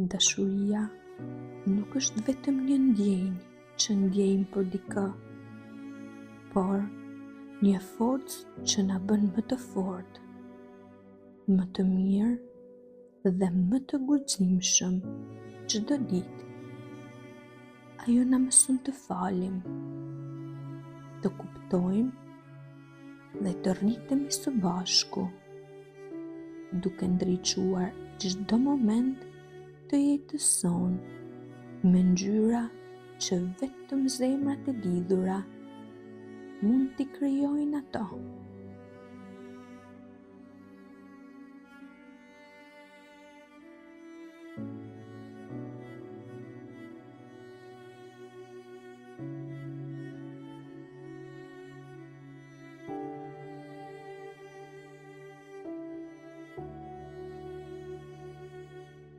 Dashuria nuk është vetëm një ndjenjë që ndjejmë për dikë, por një forcë që na bën më të fortë, më të mirë dhe më të guximshëm çdo ditë. Ajo na mëson të falim, të kuptojmë dhe të rritemi së bashku, duke ndriçuar çdo moment të jetës sonë me ngjyra që vetëm zemrat e lidhura mund t'i krijojnë ato.